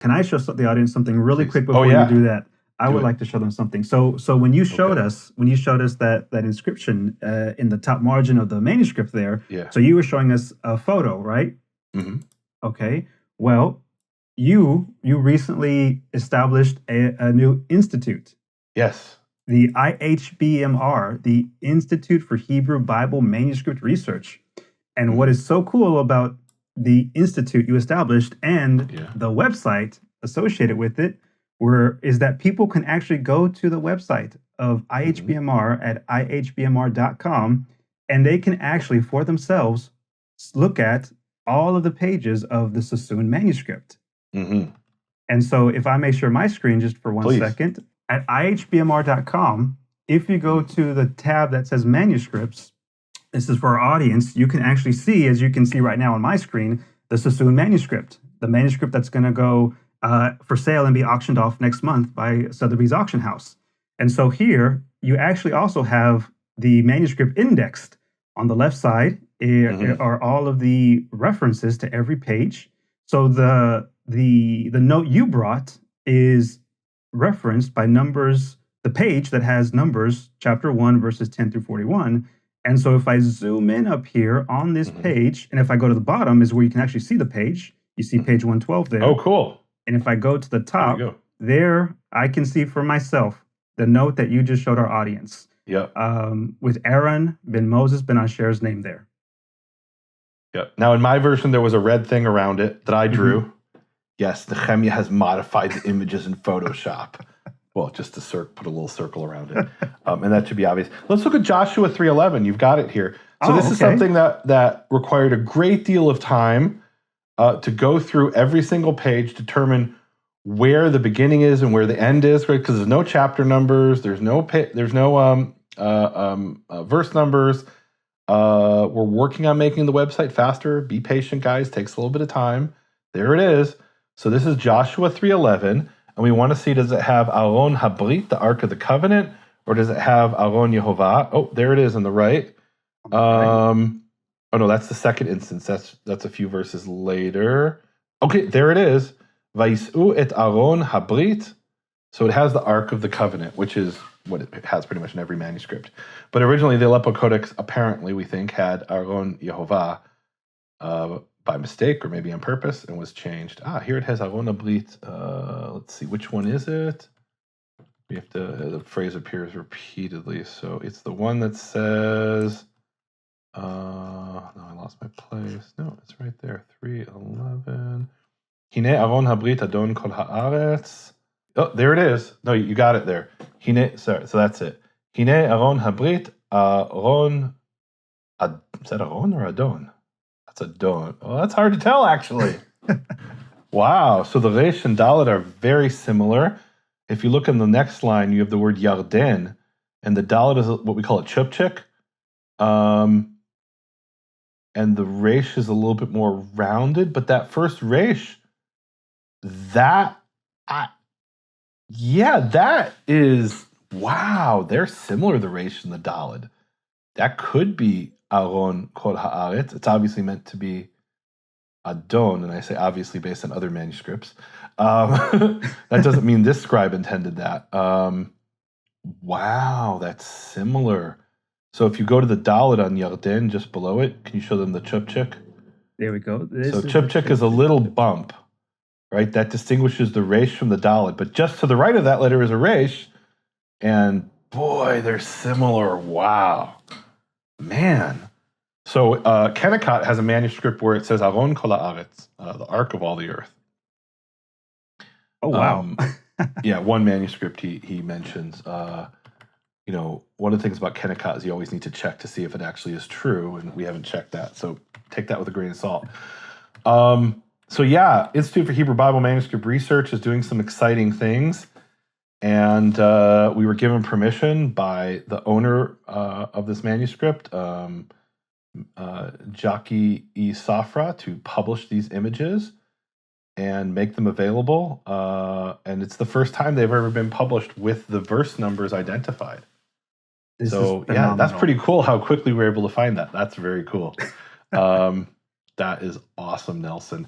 Can I show the audience something really Please. quick before yeah. you do that? I Do would it. like to show them something. So when you showed Okay. us that inscription in the top margin of the manuscript there, Yeah. so you were showing us a photo, right? hmm Okay. Well, you recently established a new institute, Yes. the IHBMR, the Institute for Hebrew Bible Manuscript Research. And what Mhm. is so cool about the institute you established and Yeah. the website associated with it is that people can actually go to the website of IHBMR at ihbmr.com, and they can actually for themselves look at all of the pages of the Sassoon manuscript. hmm And so if I may share my screen just for one Please. second, at ihbmr.com, if you go to the tab that says manuscripts, this is for our audience, you can actually see, as you can see right now on my screen, the Sassoon manuscript, the manuscript that's going to go for sale and be auctioned off next month by Sotheby's Auction House. And so here, you actually also have the manuscript indexed. On the left side are all of the references to every page. So the note you brought is referenced by numbers, the page that has numbers, chapter 1, verses 10 through 41. And so if I zoom in up here on this page, and if I go to the bottom is where you can actually see the page. You see page 112 there. Oh, cool. And if I go to the There top, you go. there I can see for myself the note that you just showed our audience. Yep. With Aaron ben Moses ben Asher's name there. Yep. Now, in my version, there was a red thing around it that I drew. Yes, Nehemia has modified the images in Photoshop. Well, just to put a little circle around it. And that should be obvious. Let's look at Joshua 3:11. You've got it here. So this is something that required a great deal of time to go through every single page, determine where the beginning is and where the end is, right? Because there's no chapter numbers, there's no verse numbers. We're working on making the website faster. Be patient, guys. Takes a little bit of time. There it is. So this is Joshua 3:11. And we want to see, does it have Aron Habrit, the Ark of the Covenant, or does it have Aron Yehovah? Oh, there it is on the right. Oh no, that's the second instance. That's a few verses later. Okay, there it is. Vais'u et Aron Habrit. So it has the Ark of the Covenant, which is what it has pretty much in every manuscript. But originally, the Aleppo Codex, apparently, we think, had Aron Yehovah by mistake or maybe on purpose and was changed. Here it has Aron Habrit. Let's see, which one is it? We have to, the phrase appears repeatedly. So it's the one that says, no, I lost my place. No, it's right there. 3:11. Hine Aron Habrit Adon Kol Haaretz. Oh, there it is. No, you got it there. Hine, sorry, so that's it. Hine Aron Habrit Aron. Is that Aron or Adon? That's Adon. Oh, that's hard to tell, actually. Wow. So the Resh and Dalet are very similar. If you look in the next line, you have the word Yarden, and the Dalet is what we call a chupchik. And the Resh is a little bit more rounded, but that first Resh, that is, wow, they're similar, the Resh and the Dalet. That could be Aron Kol Haaretz. It's obviously meant to be Adon, and I say obviously based on other manuscripts. That doesn't mean this scribe intended that. Wow, that's similar. So if you go to the Dalet on Yarden, just below it, can you show them the chupchik? There we go. So chupchik is a little bump, right? That distinguishes the Resh from the Dalet. But just to the right of that letter is a Resh, and boy, they're similar. Wow. Man. So Kennecott has a manuscript where it says Aron Kol Haaretz, the Ark of all the earth. Oh, wow. Yeah, one manuscript he mentions. One of the things about Kennecott is you always need to check to see if it actually is true, and we haven't checked that. So take that with a grain of salt. So yeah, Institute for Hebrew Bible Manuscript Research is doing some exciting things. And we were given permission by the owner of this manuscript, Jackie E. Safra, to publish these images and make them available. And it's the first time they've ever been published with the verse numbers identified. So yeah, that's pretty cool how quickly we were able to find that. That's very cool. That is awesome, Nelson.